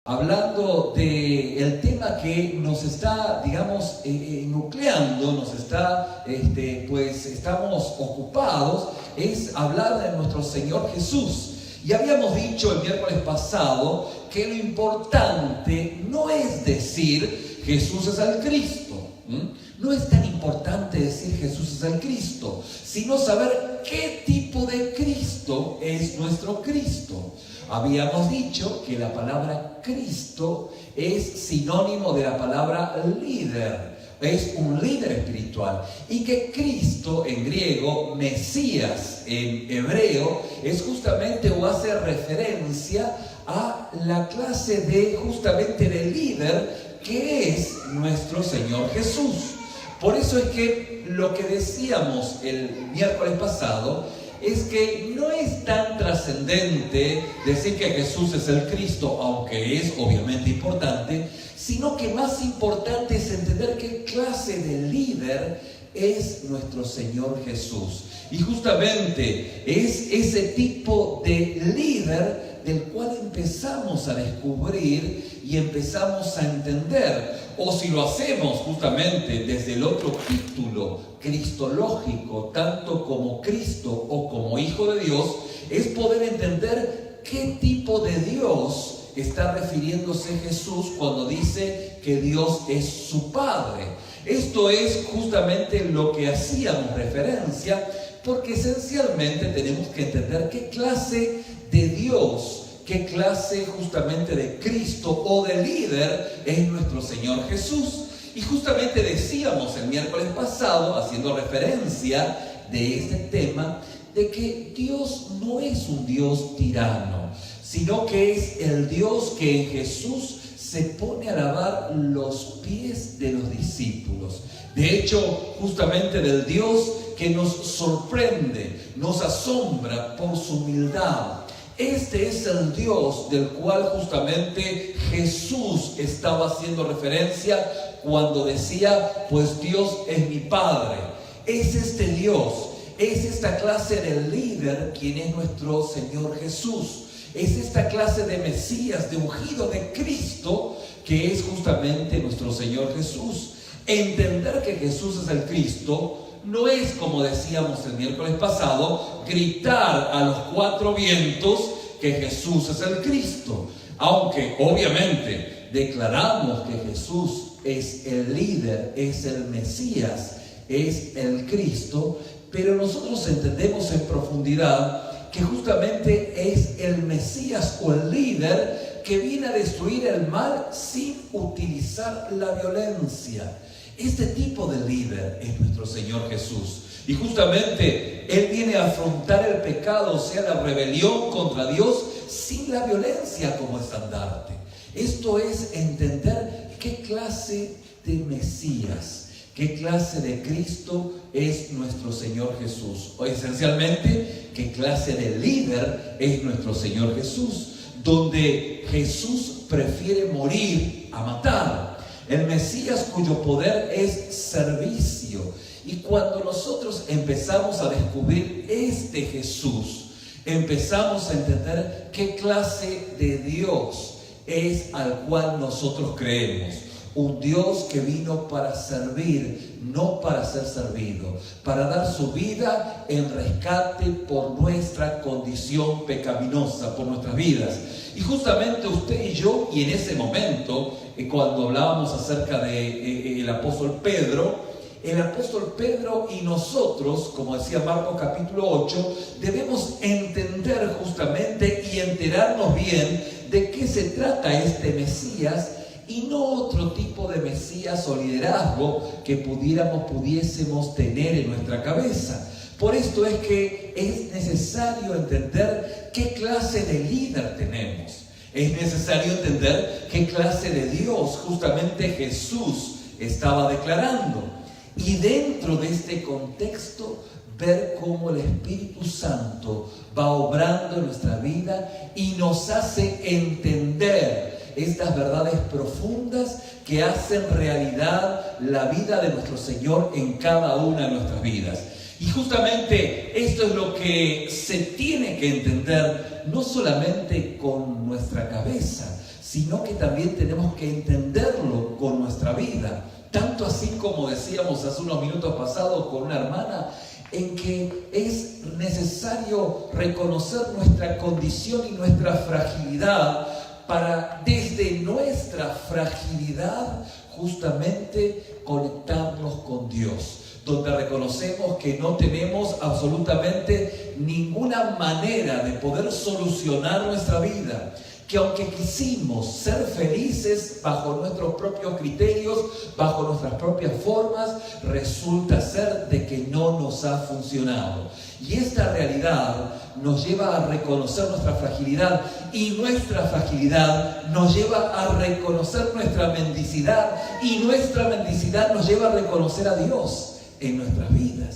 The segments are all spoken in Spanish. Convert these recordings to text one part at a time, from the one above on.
Hablando del tema que nos está, nucleando, estamos ocupados, es hablar de nuestro Señor Jesús. Y habíamos dicho el miércoles pasado que lo importante no es decir Jesús es el Cristo. No es tan importante decir Jesús es el Cristo, sino saber qué tipo de Cristo es nuestro Cristo. Habíamos dicho que la palabra Cristo es sinónimo de la palabra líder, es un líder espiritual, y que Cristo en griego, Mesías en hebreo, es justamente o hace referencia a la clase de líder que es nuestro Señor Jesús. Por eso es que lo que decíamos el miércoles pasado es que no es tan trascendente decir que Jesús es el Cristo, aunque es obviamente importante, sino que más importante es entender qué clase de líder es nuestro Señor Jesús. Y justamente es ese tipo de líder del cual empezamos a descubrir y empezamos a entender. O si lo hacemos justamente desde el otro título cristológico, tanto como Cristo o como Hijo de Dios, es poder entender qué tipo de Dios está refiriéndose Jesús cuando dice que Dios es su Padre. Esto es justamente lo que hacíamos referencia, porque esencialmente tenemos que entender qué clase de Dios, qué clase justamente de Cristo o de líder es nuestro Señor Jesús. Y justamente decíamos el miércoles pasado, haciendo referencia de este tema, de que Dios no es un Dios tirano, sino que es el Dios que en Jesús se pone a lavar los pies de los discípulos. De hecho, justamente del Dios que nos sorprende, nos asombra por su humildad. Este es el Dios del cual justamente Jesús estaba haciendo referencia cuando decía, pues Dios es mi Padre. Es este Dios, es esta clase de líder quien es nuestro Señor Jesús. Es esta clase de Mesías, de ungido de Cristo, que es justamente nuestro Señor Jesús. Entender que Jesús es el Cristo no es, como decíamos el miércoles pasado, gritar a los cuatro vientos que Jesús es el Cristo. Aunque obviamente declaramos que Jesús es el líder, es el Mesías, es el Cristo, pero nosotros entendemos en profundidad que justamente es el Mesías o el líder que viene a destruir el mal sin utilizar la violencia. Este tipo de líder es nuestro Señor Jesús. Y justamente Él viene a afrontar el pecado, o sea, la rebelión contra Dios, sin la violencia como estandarte. Esto es entender qué clase de Mesías, qué clase de Cristo es nuestro Señor Jesús. O esencialmente, qué clase de líder es nuestro Señor Jesús, donde Jesús prefiere morir a matar. El Mesías cuyo poder es servicio. Y cuando nosotros empezamos a descubrir este Jesús, empezamos a entender qué clase de Dios es al cual nosotros creemos. Un Dios que vino para servir, no para ser servido, para dar su vida en rescate por nuestra condición pecaminosa, por nuestras vidas. Y justamente usted y yo, y en ese momento, cuando hablábamos acerca de el apóstol Pedro y nosotros, como decía Marcos capítulo 8, debemos entender justamente y enterarnos bien de qué se trata este Mesías, y no otro tipo de Mesías o liderazgo que pudiésemos tener en nuestra cabeza. Por esto es que es necesario entender qué clase de líder tenemos. Es necesario entender qué clase de Dios justamente Jesús estaba declarando. Y dentro de este contexto, ver cómo el Espíritu Santo va obrando en nuestra vida y nos hace entender estas verdades profundas que hacen realidad la vida de nuestro Señor en cada una de nuestras vidas. Y justamente esto es lo que se tiene que entender, no solamente con nuestra cabeza, sino que también tenemos que entenderlo con nuestra vida. Tanto así como decíamos hace unos minutos pasados con una hermana, en que es necesario reconocer nuestra condición y nuestra fragilidad para desde nuestra fragilidad justamente conectarnos con Dios, donde reconocemos que no tenemos absolutamente ninguna manera de poder solucionar nuestra vida, que aunque quisimos ser felices bajo nuestros propios criterios, bajo nuestras propias formas, resulta ser de que no nos ha funcionado. Y esta realidad nos lleva a reconocer nuestra fragilidad, y nuestra fragilidad nos lleva a reconocer nuestra mendicidad, y nuestra mendicidad nos lleva a reconocer a Dios en nuestras vidas.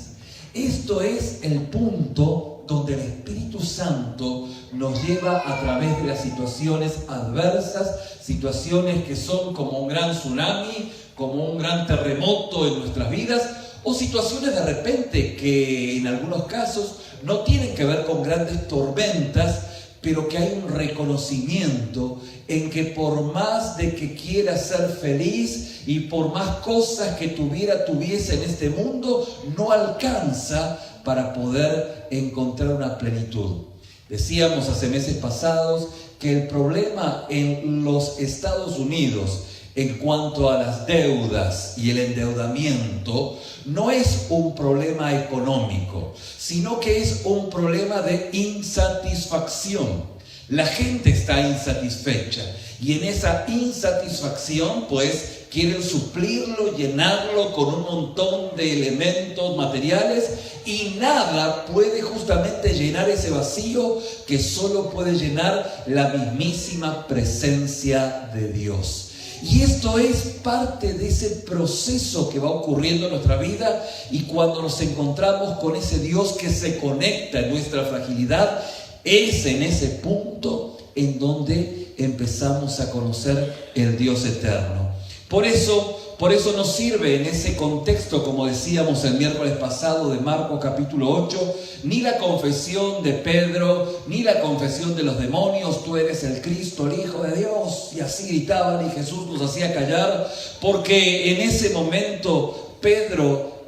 Esto es el punto donde el Espíritu Santo nos lleva a través de las situaciones adversas, situaciones que son como un gran tsunami, como un gran terremoto en nuestras vidas, o situaciones de repente que en algunos casos no tienen que ver con grandes tormentas, pero que hay un reconocimiento en que por más de que quiera ser feliz y por más cosas que tuviese en este mundo, no alcanza para poder encontrar una plenitud. Decíamos hace meses pasados que el problema en los Estados Unidos en cuanto a las deudas y el endeudamiento no es un problema económico, sino que es un problema de insatisfacción. La gente está insatisfecha y en esa insatisfacción pues quieren suplirlo, llenarlo con un montón de elementos materiales, y nada puede justamente llenar ese vacío que solo puede llenar la mismísima presencia de Dios. Y esto es parte de ese proceso que va ocurriendo en nuestra vida, y cuando nos encontramos con ese Dios que se conecta en nuestra fragilidad, es en ese punto en donde empezamos a conocer el Dios eterno. Por eso nos sirve en ese contexto, como decíamos el miércoles pasado de Marcos capítulo 8, ni la confesión de Pedro, ni la confesión de los demonios: tú eres el Cristo, el Hijo de Dios. Y así gritaban y Jesús los hacía callar, porque en ese momento Pedro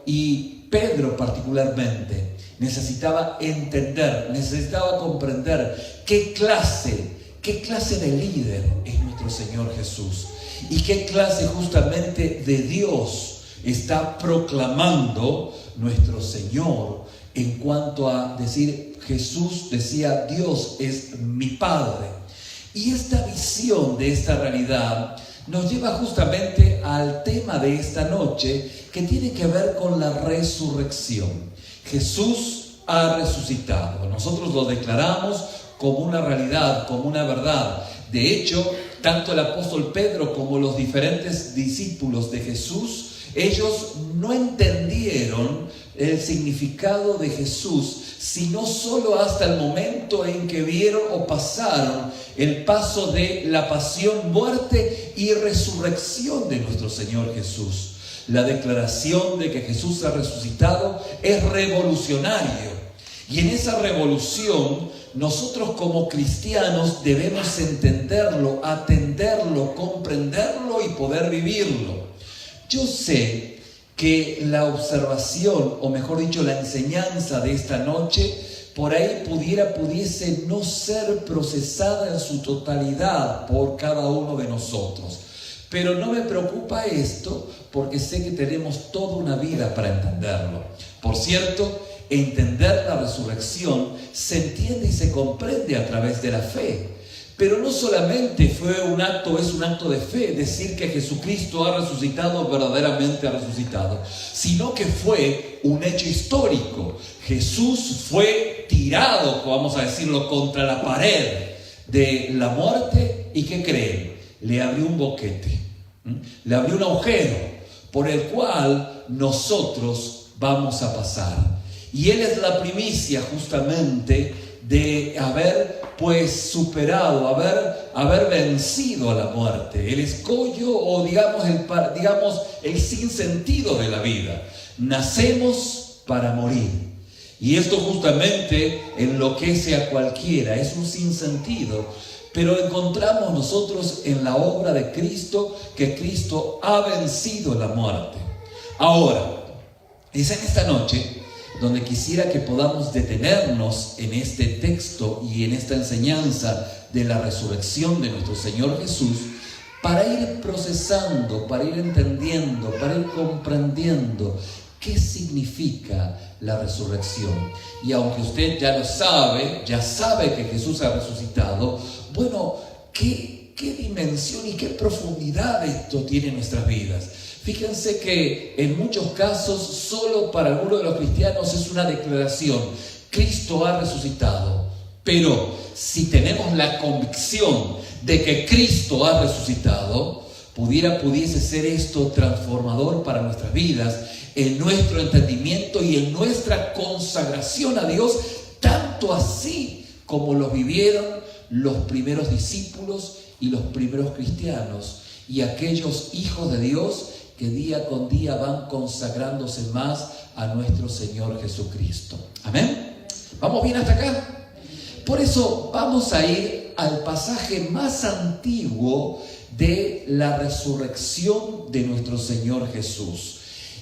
particularmente necesitaba entender, necesitaba comprender qué clase de líder es nuestro Señor Jesús. Y qué clase justamente de Dios está proclamando nuestro Señor en cuanto a decir, Jesús decía, Dios es mi Padre. Y esta visión de esta realidad nos lleva justamente al tema de esta noche, que tiene que ver con la resurrección. Jesús ha resucitado. Nosotros lo declaramos como una realidad, como una verdad. De hecho, tanto el apóstol Pedro como los diferentes discípulos de Jesús, ellos no entendieron el significado de Jesús, sino solo hasta el momento en que vieron o pasaron el paso de la pasión, muerte y resurrección de nuestro Señor Jesús. La declaración de que Jesús ha resucitado es revolucionario. Y en esa revolución, nosotros como cristianos debemos entenderlo, atenderlo, comprenderlo y poder vivirlo. Yo sé que la observación, o mejor dicho, la enseñanza de esta noche, por ahí pudiese no ser procesada en su totalidad por cada uno de nosotros. Pero no me preocupa esto, porque sé que tenemos toda una vida para entenderlo. Por cierto, entender la resurrección se entiende y se comprende a través de la fe. Pero no solamente es un acto de fe decir que Jesucristo ha resucitado, verdaderamente ha resucitado, sino que fue un hecho histórico. Jesús fue tirado, vamos a decirlo, contra la pared de la muerte, y ¿qué creen? Le abrió un boquete, le abrió un agujero por el cual nosotros vamos a pasar. Y Él es la primicia justamente de haber superado, haber vencido a la muerte, el escollo o digamos el sinsentido de la vida. Nacemos para morir. Y esto justamente enloquece a cualquiera, es un sinsentido. pero encontramos nosotros en la obra de Cristo que Cristo ha vencido la muerte. Ahora, es en esta noche donde quisiera que podamos detenernos en este texto y en esta enseñanza de la resurrección de nuestro Señor Jesús, para ir procesando, para ir entendiendo, para ir comprendiendo qué significa la resurrección. Y aunque usted ya lo sabe, ya sabe que Jesús ha resucitado, bueno, ¿qué dimensión y qué profundidad esto tiene en nuestras vidas? Fíjense que en muchos casos, solo para algunos de los cristianos es una declaración: Cristo ha resucitado. Pero si tenemos la convicción de que Cristo ha resucitado, pudiese ser esto transformador para nuestras vidas, en nuestro entendimiento y en nuestra consagración a Dios, tanto así como lo vivieron los primeros discípulos y los primeros cristianos y aquellos hijos de Dios que día con día van consagrándose más a nuestro Señor Jesucristo. Amén. ¿Vamos bien hasta acá? Por eso vamos a ir al pasaje más antiguo de la resurrección de nuestro Señor Jesús.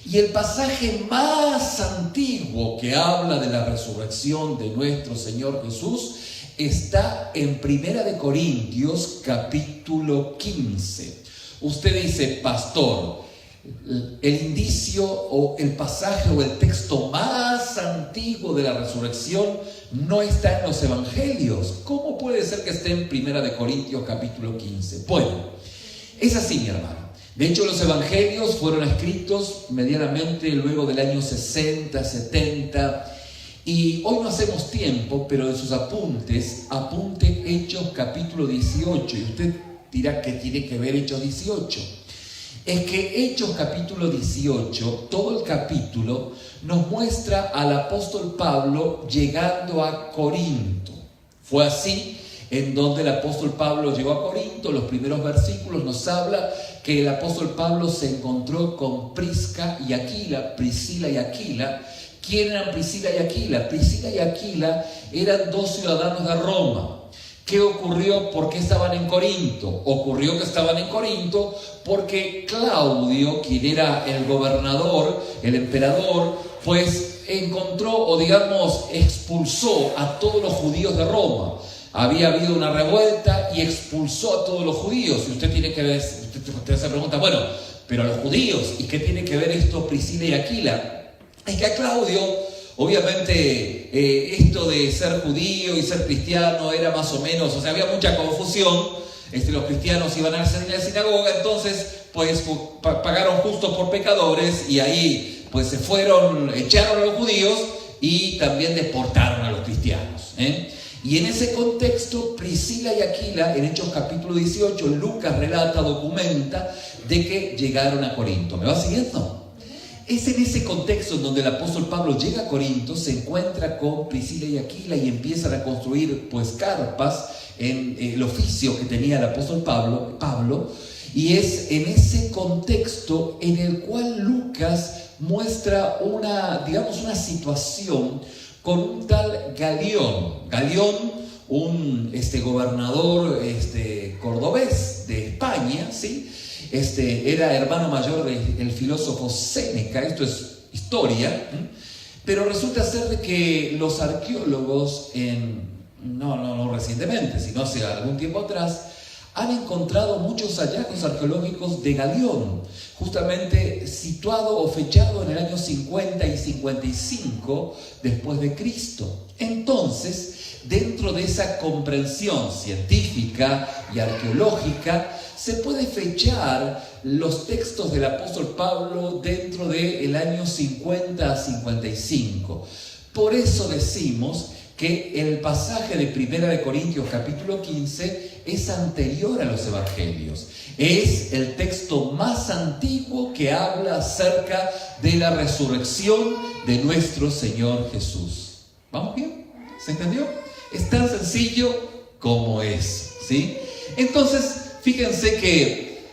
Y el pasaje más antiguo que habla de la resurrección de nuestro Señor Jesús está en 1 Corintios capítulo 15. Usted dice: pastor, el indicio o el pasaje o el texto más antiguo de la resurrección no está en los evangelios. ¿Cómo puede ser que esté en 1 Corintios capítulo 15? Bueno, es así, mi hermano. De hecho, los evangelios fueron escritos medianamente luego del año 60, 70, y hoy no hacemos tiempo, pero en sus apuntes, apunte Hechos capítulo 18, y usted dirá que tiene que ver Hechos 18. Es que Hechos capítulo 18, todo el capítulo nos muestra al apóstol Pablo llegando a Corinto. Fue así en donde el apóstol Pablo llegó a Corinto. Los primeros versículos nos habla que el apóstol Pablo se encontró con Prisca y Aquila, Priscila y Aquila. ¿Quién eran Priscila y Aquila? Priscila y Aquila eran dos ciudadanos de Roma. ¿Qué ocurrió? ¿Por qué estaban en Corinto? Ocurrió que estaban en Corinto porque Claudio, quien era el gobernador, el emperador, pues encontró o digamos expulsó a todos los judíos de Roma. Había habido una revuelta y expulsó a todos los judíos. Y usted tiene que ver, usted se pregunta, bueno, pero a los judíos, ¿y qué tiene que ver esto Priscila y Aquila? Es que a Claudio, obviamente, esto de ser judío y ser cristiano era más o menos, o sea, había mucha confusión. Los cristianos iban a la sinagoga, entonces, pues, pagaron justos por pecadores y ahí, pues, se fueron, echaron a los judíos y también deportaron a los cristianos, Y en ese contexto, Priscila y Aquila, en Hechos capítulo 18, Lucas relata, documenta de que llegaron a Corinto. ¿Me va siguiendo? Es en ese contexto en donde el apóstol Pablo llega a Corinto, se encuentra con Priscila y Aquila y empiezan a construir pues carpas en el oficio que tenía el apóstol Pablo, y es en ese contexto en el cual Lucas muestra una situación con un tal Galión, un gobernador cordobés de España, ¿sí? Era hermano mayor del filósofo Séneca. Esto es historia, pero resulta ser de que los arqueólogos, no recientemente, sino hace algún tiempo atrás, han encontrado muchos hallazgos arqueológicos de Galión, justamente situado o fechado en el año 50 y 55 después de Cristo. Entonces, dentro de esa comprensión científica y arqueológica, se puede fechar los textos del apóstol Pablo dentro del año 50 a 55. Por eso decimos que el pasaje de 1 Corintios capítulo 15 es anterior a los evangelios. Es el texto más antiguo que habla acerca de la resurrección de nuestro Señor Jesús. ¿Vamos bien? ¿Se entendió? Es tan sencillo como es, ¿sí? Entonces, fíjense que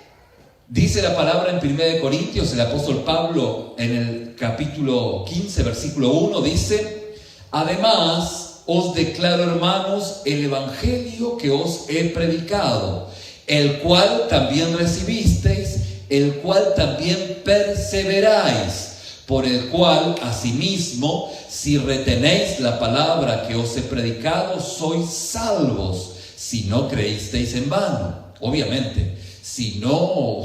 dice la palabra en 1 Corintios, el apóstol Pablo en el capítulo 15, versículo 1, dice: además, os declaro, hermanos, el evangelio que os he predicado, el cual también recibisteis, el cual también perseveráis, por el cual asimismo, si retenéis la palabra que os he predicado, sois salvos, si no creísteis en vano. Obviamente, si no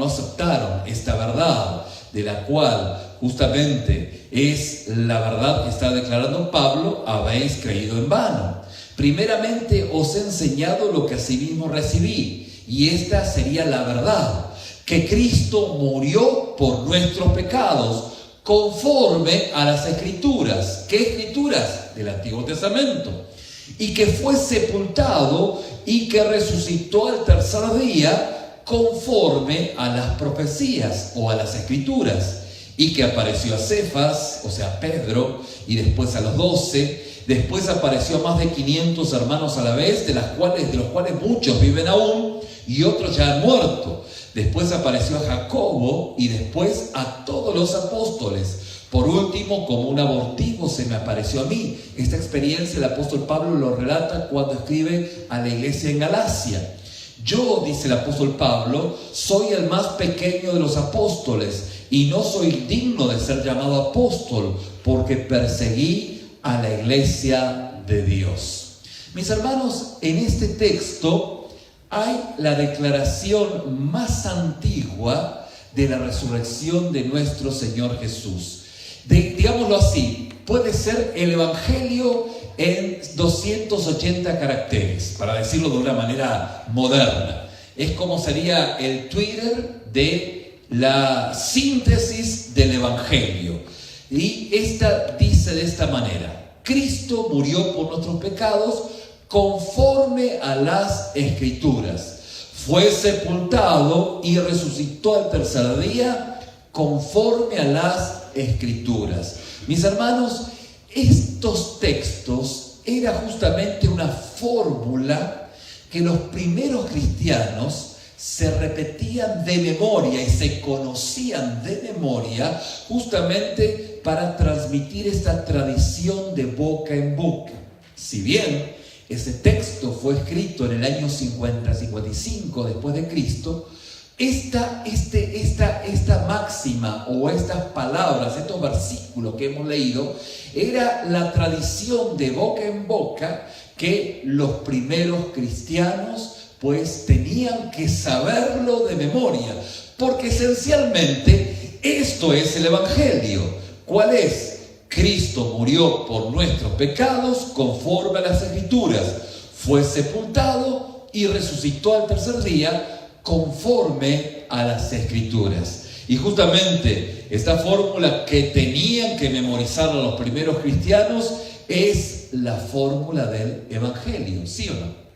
aceptaron esta verdad, de la cual justamente es la verdad que está declarando Pablo, habéis creído en vano. Primeramente os he enseñado lo que asimismo recibí, y esta sería la verdad, que Cristo murió por nuestros pecados, conforme a las Escrituras. ¿Qué Escrituras? Del Antiguo Testamento. Y que fue sepultado y que resucitó al tercer día, conforme a las profecías o a las Escrituras. Y que apareció a Cefas, o sea, Pedro, y después a los 12. Después apareció a más de 500 hermanos a la vez, de los cuales muchos viven aún y otros ya han muerto. Después apareció a Jacobo y después a todos los apóstoles. Por último, como un abortivo se me apareció a mí. Esta experiencia el apóstol Pablo lo relata cuando escribe a la iglesia en Galacia. Yo, dice el apóstol Pablo, soy el más pequeño de los apóstoles y no soy digno de ser llamado apóstol, porque perseguí a la iglesia de Dios. Mis hermanos, en este texto hay la declaración más antigua de la resurrección de nuestro Señor Jesús. Digámoslo así, puede ser el Evangelio en 280 caracteres, para decirlo de una manera moderna. Es como sería el Twitter de la síntesis del Evangelio. Y esta dice de esta manera: Cristo murió por nuestros pecados conforme a las Escrituras, fue sepultado y resucitó al tercer día conforme a las Escrituras. Mis hermanos, estos textos era justamente una fórmula que los primeros cristianos se repetían de memoria y se conocían de memoria justamente para transmitir esta tradición de boca en boca. Si bien ese texto fue escrito en el año 50-55 después de Cristo, esta máxima o estas palabras, estos versículos que hemos leído, era la tradición de boca en boca que los primeros cristianos pues tenían que saberlo de memoria, porque esencialmente esto es el Evangelio. ¿Cuál es? Cristo murió por nuestros pecados conforme a las Escrituras, fue sepultado y resucitó al tercer día conforme a las Escrituras. Y justamente esta fórmula que tenían que memorizar los primeros cristianos es la fórmula del Evangelio, ¿sí o no?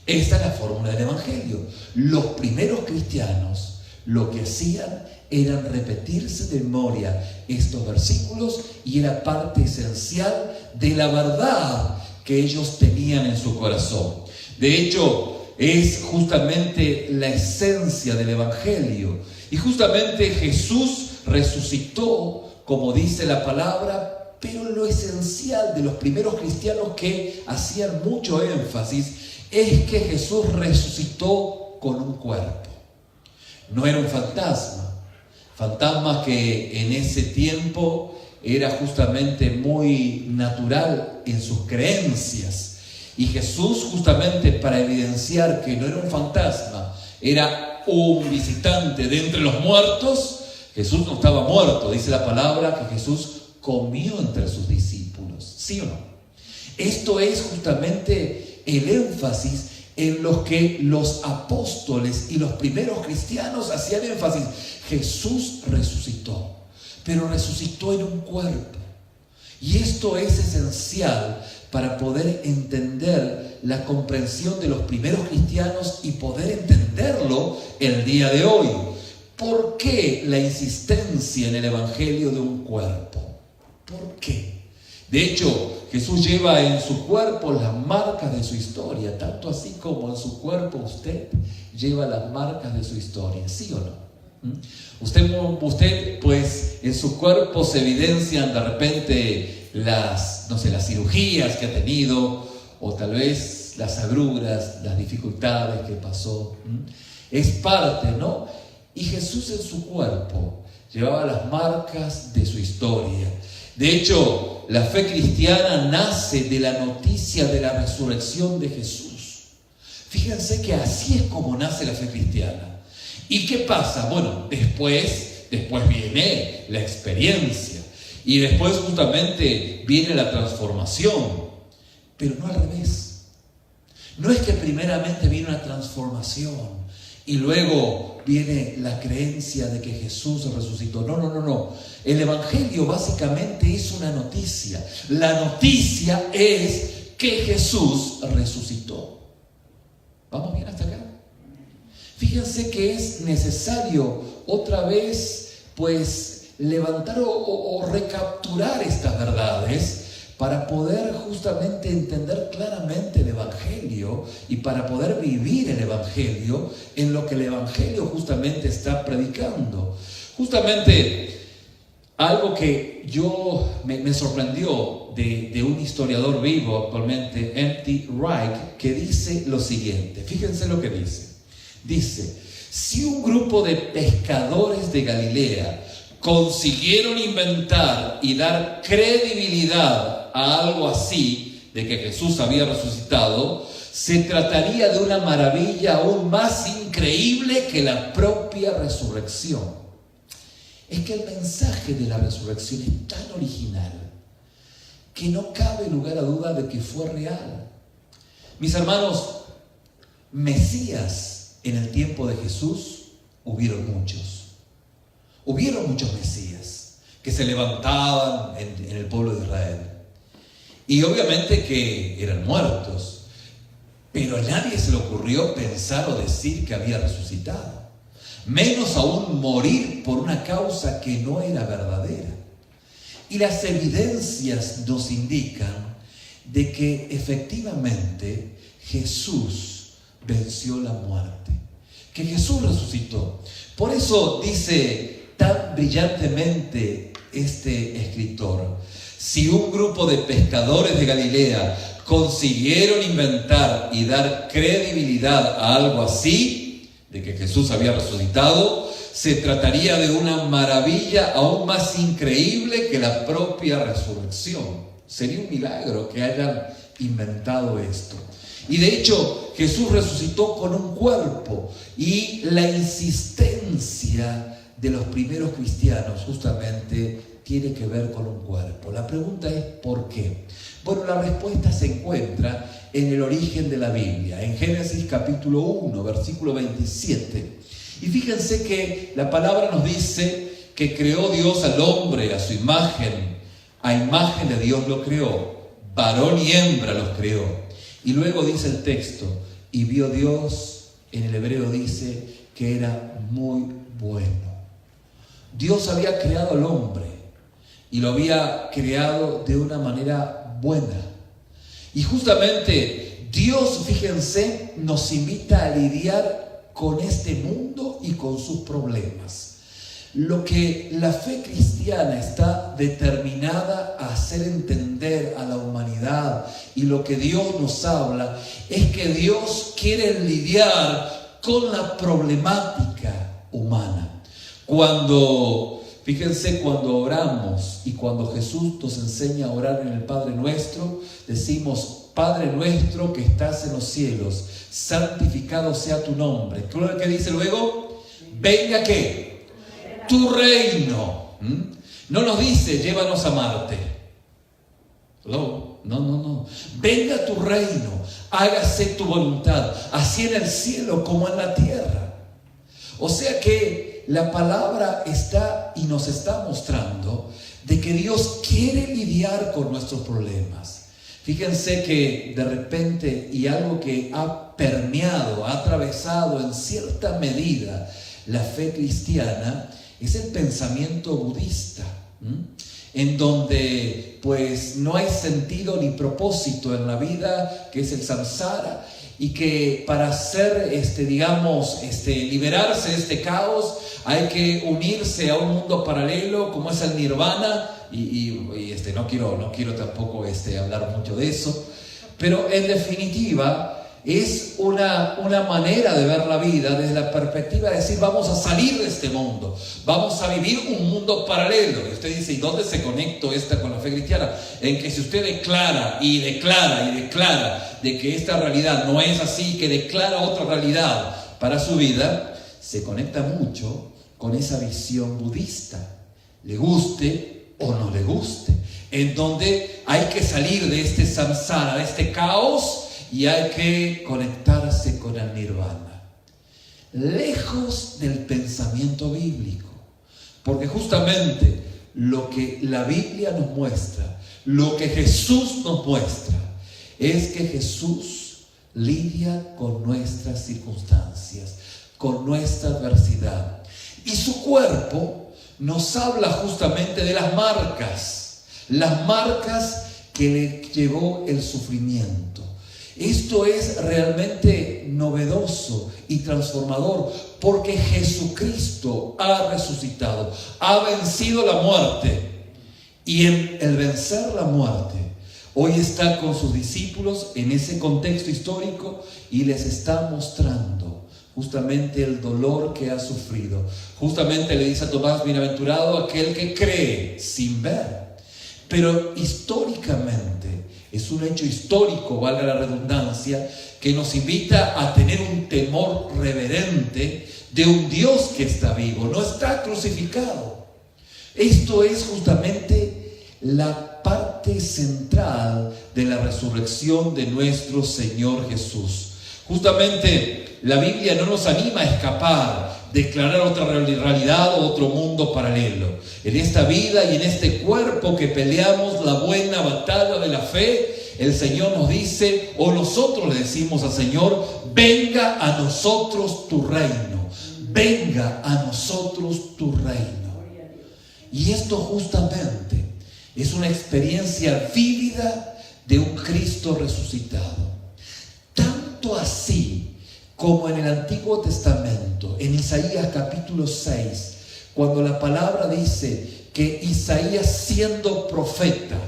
Esta es la fórmula del Evangelio. Los primeros cristianos lo que hacían era repetirse de memoria estos versículos y era parte esencial de la verdad que ellos tenían en su corazón. De hecho, es justamente la esencia del Evangelio. Y justamente Jesús resucitó, como dice la palabra, pero lo esencial de los primeros cristianos que hacían mucho énfasis es que Jesús resucitó con un cuerpo. No era un fantasma que en ese tiempo era justamente muy natural en sus creencias. Y Jesús, justamente para evidenciar que no era un fantasma, era un visitante de entre los muertos, Jesús no estaba muerto. Dice la palabra que Jesús comió entre sus discípulos, ¿sí o no? Esto es justamente el énfasis en los que los apóstoles y los primeros cristianos hacían énfasis. Jesús resucitó, pero resucitó en un cuerpo. Y esto es esencial para poder entender la comprensión de los primeros cristianos y poder entenderlo el día de hoy. ¿Por qué la insistencia en el Evangelio de un cuerpo? ¿Por qué? De hecho, Jesús lleva en su cuerpo las marcas de su historia, tanto así como en su cuerpo usted lleva las marcas de su historia, ¿sí o no? Usted pues en su cuerpo se evidencian de repente las cirugías que ha tenido, o tal vez las agruras, las dificultades que pasó. Es parte, ¿no? Y Jesús en su cuerpo llevaba las marcas de su historia. De hecho, la fe cristiana nace de la noticia de la resurrección de Jesús. Fíjense que así es como nace la fe cristiana. ¿Y qué pasa? Bueno, después viene la experiencia. Y después justamente viene la transformación. Pero no al revés. No es que primeramente viene una transformación y luego viene la creencia de que Jesús resucitó. No. El Evangelio básicamente es una noticia. La noticia es que Jesús resucitó. ¿Vamos bien hasta acá? Fíjense que es necesario otra vez, pues, levantar o recapturar estas verdades para poder justamente entender claramente el Evangelio y para poder vivir el Evangelio en lo que el Evangelio justamente está predicando. Justamente algo que me sorprendió de un historiador vivo actualmente, M.T. Wright, que dice lo siguiente. Fíjense lo que dice. Dice, si un grupo de pescadores de Galilea consiguieron inventar y dar credibilidad a algo así, de que Jesús había resucitado, se trataría de una maravilla aún más increíble que la propia resurrección. Es que el mensaje de la resurrección es tan original que no cabe lugar a duda de que fue real. Mis hermanos, Mesías en el tiempo de Jesús hubieron muchos. Hubieron muchos Mesías que se levantaban en el pueblo de Israel. Y obviamente que eran muertos. Pero a nadie se le ocurrió pensar o decir que había resucitado. Menos aún morir por una causa que no era verdadera. Y las evidencias nos indican de que efectivamente Jesús venció la muerte. Que Jesús resucitó. Por eso dice tan brillantemente este escritor: si un grupo de pescadores de Galilea consiguieron inventar y dar credibilidad a algo así, de que Jesús había resucitado, se trataría de una maravilla aún más increíble que la propia resurrección. Sería un milagro que hayan inventado esto. Y de hecho, Jesús resucitó con un cuerpo, y la insistencia de los primeros cristianos justamente tiene que ver con un cuerpo. La pregunta es ¿por qué? Bueno, la respuesta se encuentra en el origen de la Biblia, en Génesis capítulo 1, versículo 27. Y fíjense que la palabra nos dice que creó Dios al hombre a su imagen, a imagen de Dios lo creó, varón y hembra los creó. Y luego dice el texto, y vio Dios, en el hebreo dice que era muy bueno. Dios había creado al hombre y lo había creado de una manera buena. Y justamente Dios, fíjense, nos invita a lidiar con este mundo y con sus problemas. Lo que la fe cristiana está determinada a hacer entender a la humanidad y lo que Dios nos habla es que Dios quiere lidiar con la problemática humana. Fíjense, cuando oramos y cuando Jesús nos enseña a orar en el Padre Nuestro, decimos: Padre nuestro que estás en los cielos, santificado sea tu nombre. ¿Qué es lo que dice luego? Venga, ¿qué? Tu reino. No nos dice llévanos a Marte. No. Venga tu reino, hágase tu voluntad, así en el cielo como en la tierra. O sea que la palabra está y nos está mostrando de que Dios quiere lidiar con nuestros problemas. Fíjense que de repente, y algo que ha permeado, ha atravesado en cierta medida la fe cristiana, es el pensamiento budista, en donde pues no hay sentido ni propósito en la vida, que es el samsara, y que para hacer, liberarse de este caos, hay que unirse a un mundo paralelo como es el nirvana, no quiero tampoco hablar mucho de eso, pero en definitiva es una manera de ver la vida desde la perspectiva de decir, vamos a salir de este mundo, vamos a vivir un mundo paralelo. Y usted dice, ¿y dónde se conecta esta con la fe cristiana? En que si usted declara de que esta realidad no es así, que declara otra realidad para su vida, se conecta mucho con esa visión budista, le guste o no le guste, en donde hay que salir de este samsara, de este caos, y hay que conectarse con el nirvana, lejos del pensamiento bíblico, porque justamente lo que la Biblia nos muestra, lo que Jesús nos muestra, es que Jesús lidia con nuestras circunstancias, con nuestra adversidad, y su cuerpo nos habla justamente de las marcas que le llevó el sufrimiento. Esto es realmente novedoso y transformador, porque Jesucristo ha resucitado, ha vencido la muerte, y en el vencer la muerte, hoy está con sus discípulos en ese contexto histórico y les está mostrando justamente el dolor que ha sufrido. Justamente le dice a Tomás, bienaventurado aquel que cree sin ver. Pero históricamente, es un hecho histórico, valga la redundancia, que nos invita a tener un temor reverente de un Dios que está vivo, no está crucificado. Esto es justamente la parte central de la resurrección de nuestro Señor Jesús. Justamente la Biblia no nos anima a escapar, declarar otra realidad o otro mundo paralelo. En esta vida y en este cuerpo que peleamos la buena batalla de la fe, el Señor nos dice, o nosotros le decimos al Señor, venga a nosotros tu reino, venga a nosotros tu reino. Y esto justamente es una experiencia vívida de un Cristo resucitado. Tanto así como en el Antiguo Testamento, en Isaías capítulo 6, cuando la palabra dice que Isaías, siendo profeta,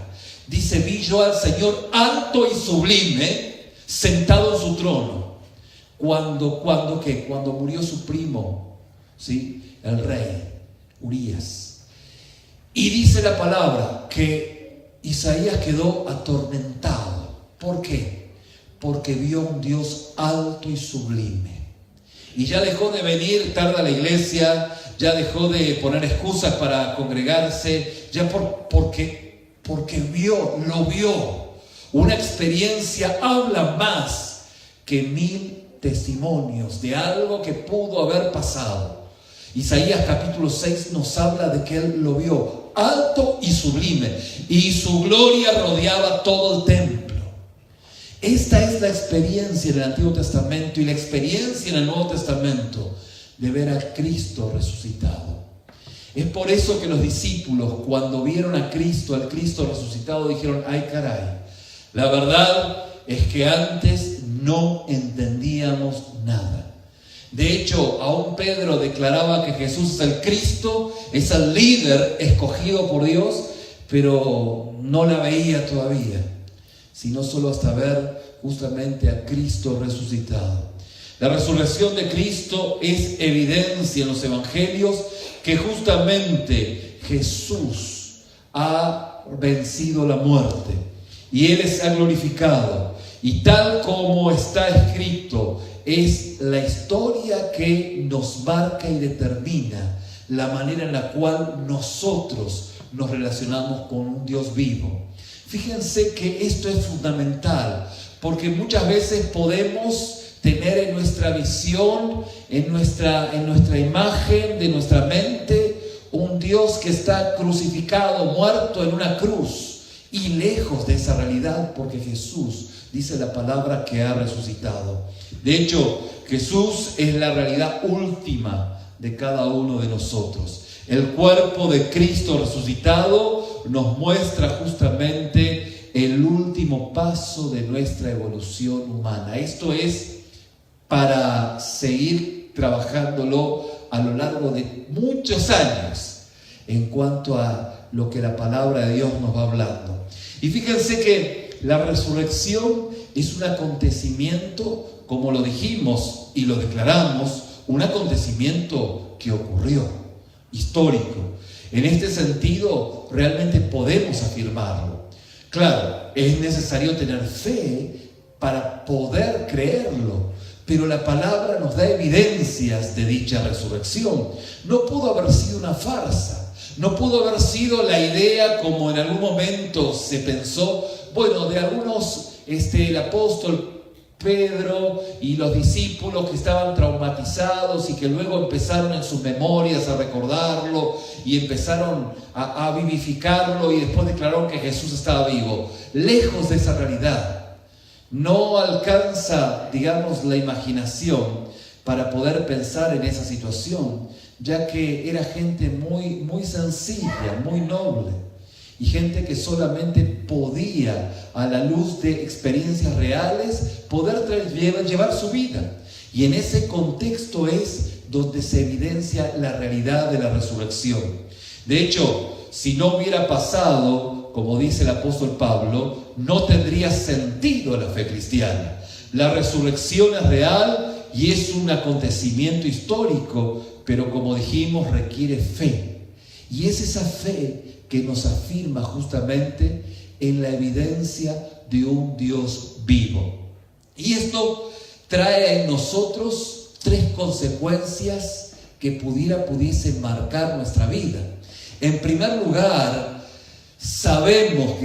dice, vi yo al Señor alto y sublime, sentado en su trono. Cuando murió su primo, ¿sí?, el rey Urías. Y dice la palabra que Isaías quedó atormentado. ¿Por qué? Porque vio un Dios alto y sublime. Y ya dejó de venir tarde a la iglesia, ya dejó de poner excusas para congregarse, ya porque lo vio. Una experiencia habla más que 1000 testimonios de algo que pudo haber pasado. Isaías capítulo 6 nos habla de que él lo vio alto y sublime, y su gloria rodeaba todo el templo. Esta es la experiencia en el Antiguo Testamento y la experiencia en el Nuevo Testamento de ver a Cristo resucitado. Es por eso que los discípulos, cuando vieron a Cristo, al Cristo resucitado, dijeron, ay caray, la verdad es que antes no entendíamos nada. De hecho, aún Pedro declaraba que Jesús es el Cristo, es el líder escogido por Dios, pero no la veía todavía, sino solo hasta ver justamente a Cristo resucitado. La resurrección de Cristo es evidencia en los evangelios que justamente Jesús ha vencido la muerte y Él se ha glorificado. Y tal como está escrito, es la historia que nos marca y determina la manera en la cual nosotros nos relacionamos con un Dios vivo. Fíjense que esto es fundamental, porque muchas veces podemos tener en nuestra visión, en nuestra imagen de nuestra mente, un Dios que está crucificado, muerto en una cruz, y lejos de esa realidad, porque Jesús dice la palabra que ha resucitado. De hecho, Jesús es la realidad última de cada uno de nosotros. El cuerpo de Cristo resucitado nos muestra justamente el último último paso de nuestra evolución humana. Esto es para seguir trabajándolo a lo largo de muchos años en cuanto a lo que la palabra de Dios nos va hablando. Y fíjense que la resurrección es un acontecimiento, como lo dijimos y lo declaramos, un acontecimiento que ocurrió, histórico. En este sentido, realmente podemos afirmarlo. Claro, es necesario tener fe para poder creerlo, pero la palabra nos da evidencias de dicha resurrección. No pudo haber sido una farsa, no pudo haber sido la idea como en algún momento se pensó, bueno, de algunos, el apóstol Pedro y los discípulos que estaban traumatizados y que luego empezaron en sus memorias a recordarlo y empezaron a vivificarlo y después declararon que Jesús estaba vivo. Lejos de esa realidad. No alcanza, digamos, la imaginación para poder pensar en esa situación, ya que era gente muy, muy sencilla, muy noble, y gente que solamente podía, a la luz de experiencias reales, poder llevar su vida. Y en ese contexto es donde se evidencia la realidad de la resurrección. De hecho, si no hubiera pasado, como dice el apóstol Pablo, no tendría sentido la fe cristiana. La resurrección es real y es un acontecimiento histórico, pero como dijimos, requiere fe. Y es esa fe que nos afirma justamente en la evidencia de un Dios vivo. Y esto trae en nosotros tres consecuencias que pudiesen marcar nuestra vida. En primer lugar, sabemos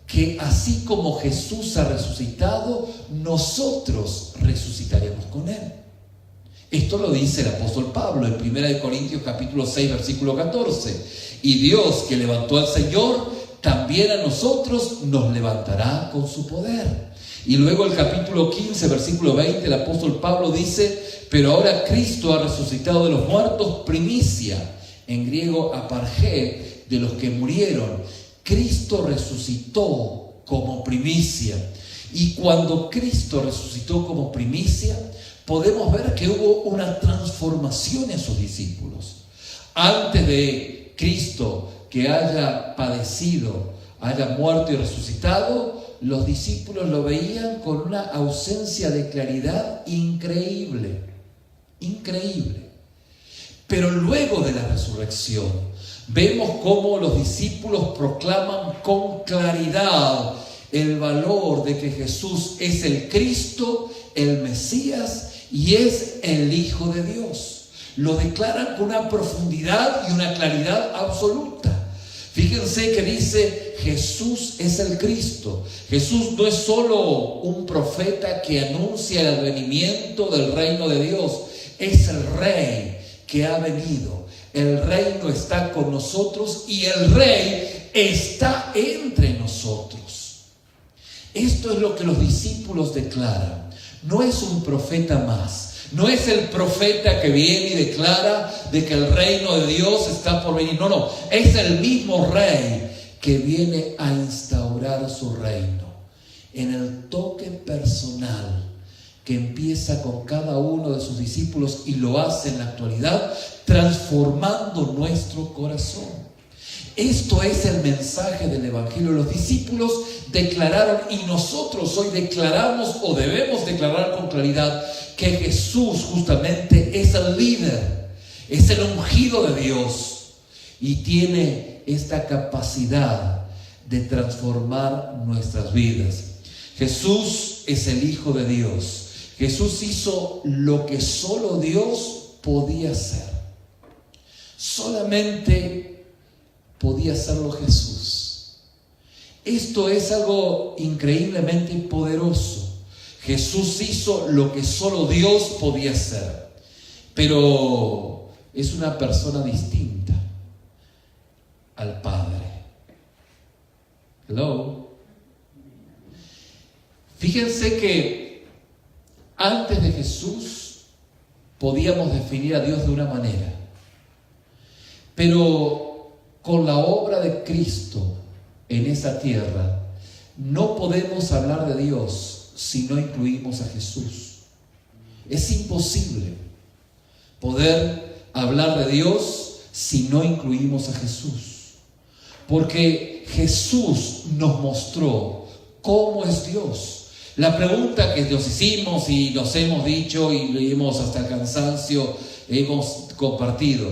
que así como Jesús ha resucitado, nosotros resucitaremos con Él. Esto lo dice el apóstol Pablo en 1 Corintios capítulo 6, versículo 14. Y Dios que levantó al Señor, también a nosotros nos levantará con su poder. Y luego el capítulo 15, versículo 20, el apóstol Pablo dice: pero ahora Cristo ha resucitado de los muertos, primicia, en griego apargé, de los que murieron. Cristo resucitó como primicia. Y cuando Cristo resucitó como primicia, podemos ver que hubo una transformación en sus discípulos. Antes de Cristo que haya padecido, haya muerto y resucitado, los discípulos lo veían con una ausencia de claridad increíble. Pero luego de la resurrección, vemos cómo los discípulos proclaman con claridad el valor de que Jesús es el Cristo, el Mesías, y es el Hijo de Dios. Lo declaran con una profundidad y una claridad absoluta. Fíjense que dice: Jesús es el Cristo. Jesús no es solo un profeta que anuncia el advenimiento del reino de Dios, es el Rey que ha venido. El reino está con nosotros y el Rey está entre nosotros. Esto es lo que los discípulos declaran. No es un profeta más. No es el profeta que viene y declara de que el reino de Dios está por venir. No. Es el mismo Rey que viene a instaurar su reino. En el toque personal que empieza con cada uno de sus discípulos y lo hace en la actualidad, transformando nuestro corazón. Esto es el mensaje del Evangelio. Los discípulos declararon y nosotros hoy declaramos o debemos declarar con claridad que Jesús justamente es el líder, es el ungido de Dios y tiene esta capacidad de transformar nuestras vidas. Jesús es el Hijo de Dios. Jesús hizo lo que solo Dios podía hacer. Solamente podía hacerlo Jesús. Esto es algo increíblemente poderoso. Jesús hizo lo que solo Dios podía hacer, pero es una persona distinta al Padre. Hello. Fíjense que antes de Jesús podíamos definir a Dios de una manera, pero con la obra de Cristo en esa tierra, no podemos hablar de Dios si no incluimos a Jesús. Es imposible poder hablar de Dios si no incluimos a Jesús. Porque Jesús nos mostró cómo es Dios. La pregunta que nos hicimos y nos hemos dicho y leímos hasta el cansancio, hemos compartido.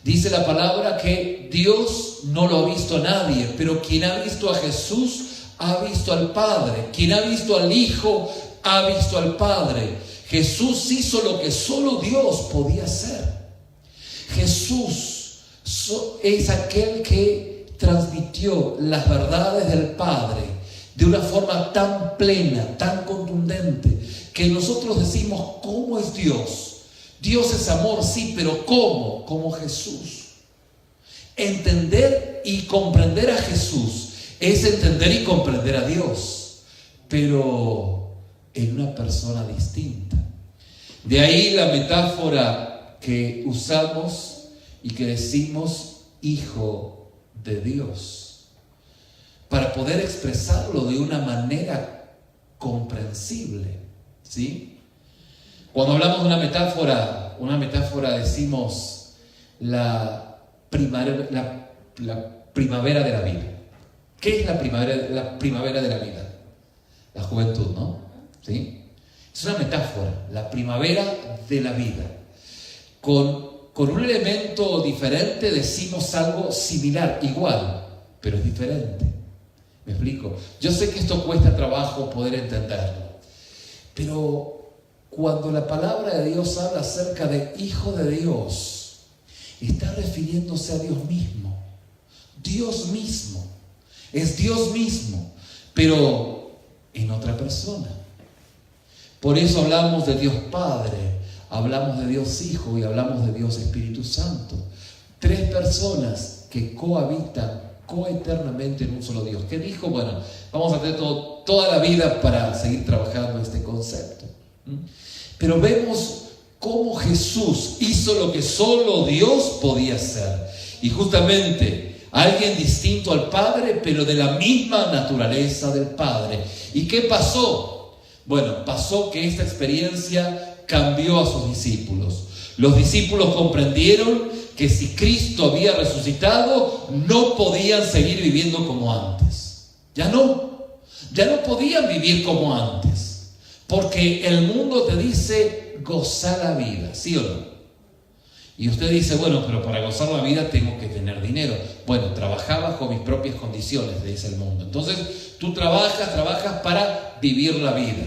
Dice la palabra que Dios no lo ha visto a nadie, pero quien ha visto a Jesús ha visto al Padre. Quien ha visto al Hijo ha visto al Padre. Jesús hizo lo que solo Dios podía hacer. Jesús es aquel que transmitió las verdades del Padre de una forma tan plena, tan contundente, que nosotros decimos, ¿cómo es Dios? Dios es amor, sí, pero ¿cómo? Como Jesús. Entender y comprender a Jesús es entender y comprender a Dios, pero en una persona distinta. De ahí la metáfora que usamos y que decimos Hijo de Dios, para poder expresarlo de una manera comprensible, ¿sí? Cuando hablamos de una metáfora decimos la primavera de la vida. ¿Qué es la primavera de la vida? La juventud, ¿no? ¿Sí? Es una metáfora, la primavera de la vida. Con un elemento diferente decimos algo similar, igual, pero es diferente. ¿Me explico? Yo sé que esto cuesta trabajo poder entenderlo, pero cuando la palabra de Dios habla acerca de Hijo de Dios, está refiriéndose a Dios mismo. Dios mismo. Es Dios mismo, pero en otra persona. Por eso hablamos de Dios Padre, hablamos de Dios Hijo y hablamos de Dios Espíritu Santo. Tres personas que cohabitan coeternamente en un solo Dios. ¿Qué dijo? Bueno, vamos a tener toda la vida para seguir trabajando este concepto. Pero vemos cómo Jesús hizo lo que solo Dios podía hacer. Y justamente alguien distinto al Padre, pero de la misma naturaleza del Padre. ¿Y qué pasó? Bueno, pasó que esta experiencia cambió a sus discípulos. Los discípulos comprendieron que si Cristo había resucitado, no podían seguir viviendo como antes. Ya no podían vivir como antes. Porque el mundo te dice gozar la vida, ¿sí o no? Y usted dice, bueno, pero para gozar la vida tengo que tener dinero. Bueno, trabaja bajo mis propias condiciones, dice el mundo. Entonces, tú trabajas para vivir la vida.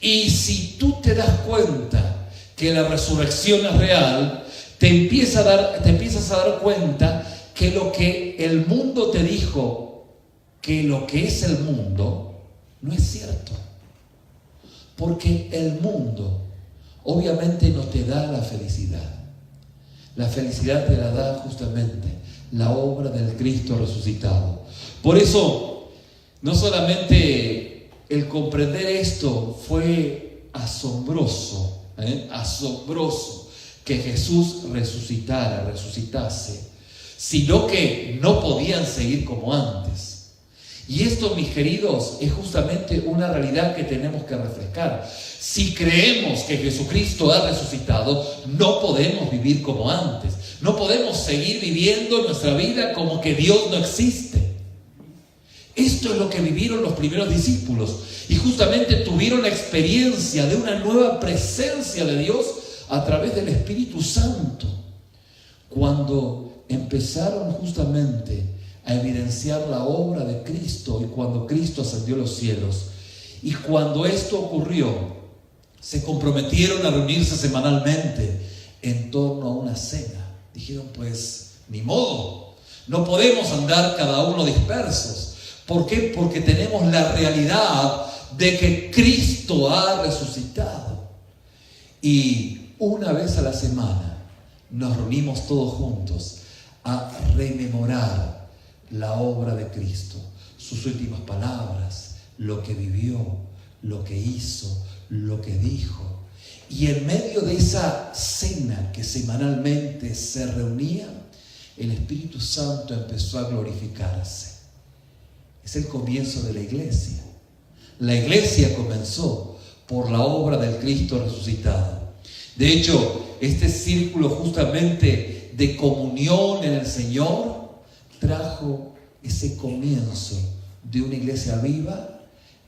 Y si tú te das cuenta que la resurrección es real, te empiezas a dar cuenta que lo que el mundo te dijo, que lo que es el mundo, no es cierto. Porque el mundo obviamente no te da la felicidad. La felicidad te la da justamente la obra del Cristo resucitado. Por eso, no solamente el comprender esto fue asombroso, asombroso que Jesús resucitase, sino que no podían seguir como antes. Y esto, mis queridos, es justamente una realidad que tenemos que refrescar. Si creemos que Jesucristo ha resucitado, no podemos vivir como antes. No podemos seguir viviendo nuestra vida como que Dios no existe. Esto es lo que vivieron los primeros discípulos. Y justamente tuvieron la experiencia de una nueva presencia de Dios a través del Espíritu Santo. Cuando empezaron justamente a evidenciar la obra de Cristo y cuando Cristo ascendió a los cielos. Y cuando esto ocurrió, se comprometieron a reunirse semanalmente en torno a una cena. Dijeron, pues, ni modo, no podemos andar cada uno dispersos. ¿Por qué? Porque tenemos la realidad de que Cristo ha resucitado. Y una vez a la semana nos reunimos todos juntos a rememorar la obra de Cristo, sus últimas palabras, lo que vivió, lo que hizo, lo que dijo. Y en medio de esa cena que semanalmente se reunía, el Espíritu Santo empezó a glorificarse. es el comienzo de la iglesia. La iglesia comenzó por la obra del Cristo resucitado. De hecho, este círculo justamente de comunión en el Señor trajo ese comienzo de una iglesia viva,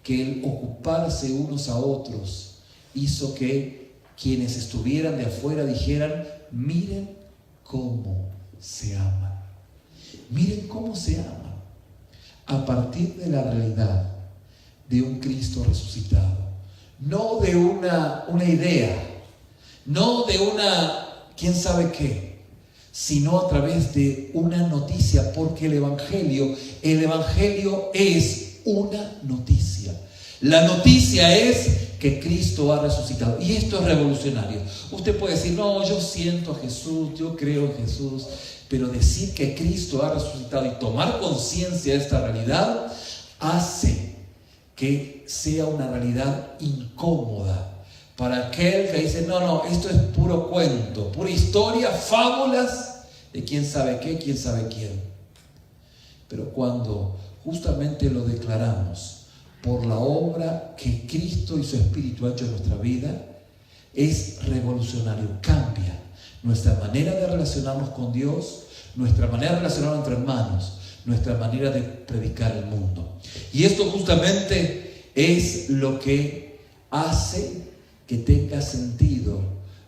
que el ocuparse unos a otros hizo que quienes estuvieran de afuera dijeran: miren cómo se aman. Miren cómo se aman. A partir de la realidad de un Cristo resucitado. No de una idea, no de quién sabe qué, sino a través de una noticia, porque el Evangelio es una noticia. La noticia es que Cristo ha resucitado, y esto es revolucionario. Usted puede decir: no, yo siento a Jesús, yo creo en Jesús, pero decir que Cristo ha resucitado y tomar conciencia de esta realidad hace que sea una realidad incómoda para aquel que dice: no, esto es puro cuento, pura historia, fábulas de quién sabe qué, quién sabe quién. Pero cuando justamente lo declaramos por la obra que Cristo y su Espíritu ha hecho en nuestra vida, es revolucionario, cambia nuestra manera de relacionarnos con Dios, nuestra manera de relacionarnos entre hermanos, nuestra manera de predicar el mundo. Y esto justamente es lo que hace que tenga sentido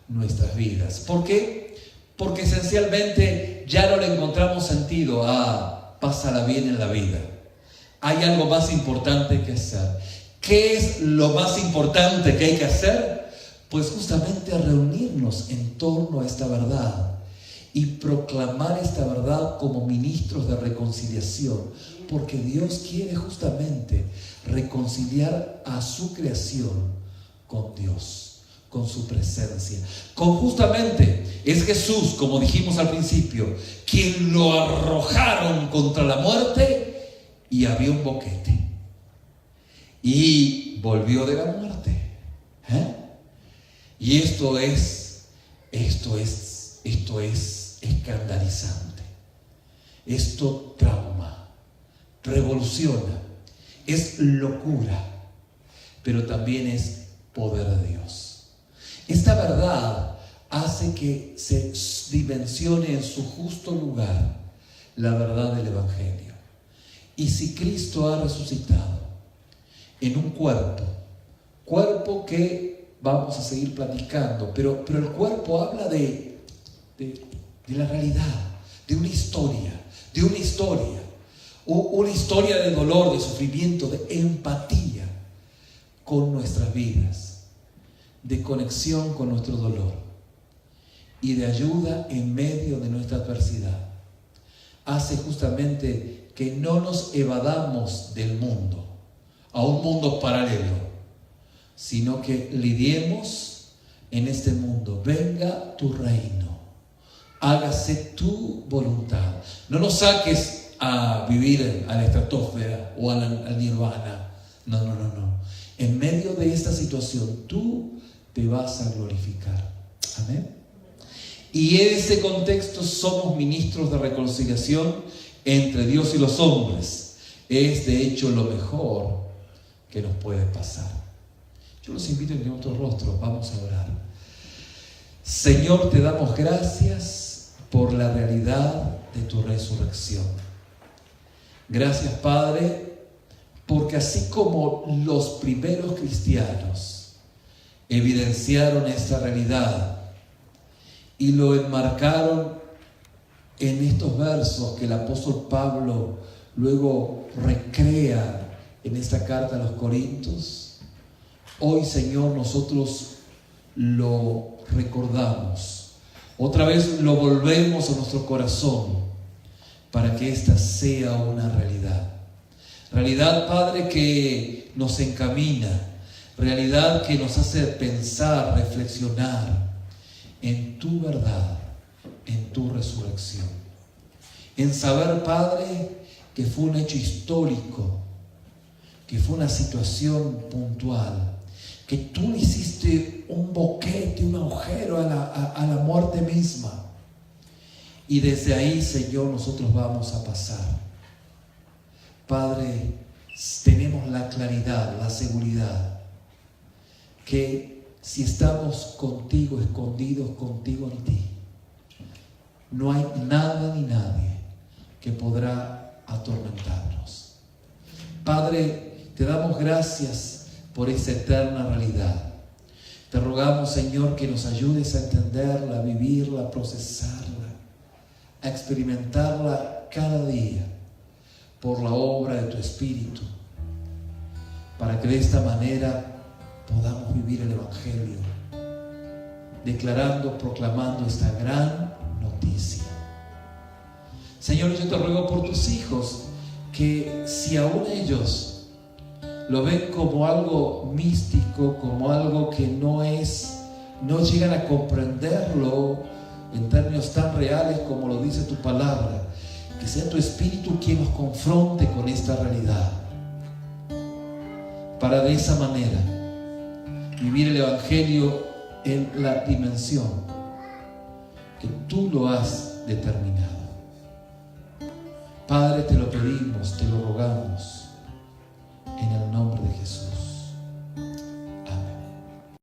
nuestras vidas. ¿Por qué? Porque esencialmente ya no le encontramos sentido a pásala bien en la vida. Hay algo más importante que hacer. ¿Qué es lo más importante que hay que hacer? Pues justamente reunirnos en torno a esta verdad y proclamar esta verdad como ministros de reconciliación, porque Dios quiere justamente reconciliar a su creación con Dios, con su presencia. Es Jesús, como dijimos al principio, quien lo arrojaron contra la muerte y había un boquete y volvió de la muerte. Y esto es escandalizante. Esto trauma, revoluciona, es locura, pero también es poder de Dios. Esta verdad hace que se dimensione en su justo lugar la verdad del Evangelio. Y si Cristo ha resucitado en un cuerpo que vamos a seguir platicando, pero el cuerpo habla de la realidad, de una historia, una historia de dolor, de sufrimiento, de empatía con nuestras vidas, de conexión con nuestro dolor y de ayuda en medio de nuestra adversidad. Hace justamente que no nos evadamos del mundo, a un mundo paralelo, sino que lidiemos en este mundo. Venga tu reino, hágase tu voluntad. No nos saques a vivir a la estratosfera o al nirvana. No. En medio de esta situación, tú te vas a glorificar. Amén. Y en ese contexto somos ministros de reconciliación entre Dios y los hombres. Es de hecho lo mejor que nos puede pasar. Yo los invito a que en nuestros rostros vamos a orar. Señor, te damos gracias por la realidad de tu resurrección. Gracias, Padre, porque así como los primeros cristianos evidenciaron esta realidad y lo enmarcaron en estos versos que el apóstol Pablo luego recrea en esta carta a los Corintios, hoy, Señor, nosotros lo recordamos. Otra vez lo volvemos a nuestro corazón para que esta sea una realidad. Realidad, Padre, que nos encamina. Realidad que nos hace pensar, reflexionar en tu verdad, en tu resurrección. En saber, Padre, que fue un hecho histórico, que fue una situación puntual, que tú hiciste un boquete, un agujero a la muerte misma. Y desde ahí, Señor, nosotros vamos a pasar. Padre, tenemos la claridad, la seguridad, que si estamos contigo, escondidos contigo en ti, no hay nada ni nadie que podrá atormentarnos. Padre, te damos gracias por esa eterna realidad. Te rogamos, Señor, que nos ayudes a entenderla, a vivirla, a procesarla, a experimentarla cada día por la obra de tu Espíritu, para que de esta manera podamos vivir el Evangelio, declarando, proclamando esta gran noticia. Señor, yo te ruego por tus hijos, que si aún ellos lo ven como algo místico, como algo que no llegan a comprenderlo en términos tan reales como lo dice tu palabra, que sea tu Espíritu quien nos confronte con esta realidad, para de esa manera vivir el Evangelio en la dimensión que tú lo has determinado. Padre, te lo pedimos, te lo rogamos, en el nombre de Jesús.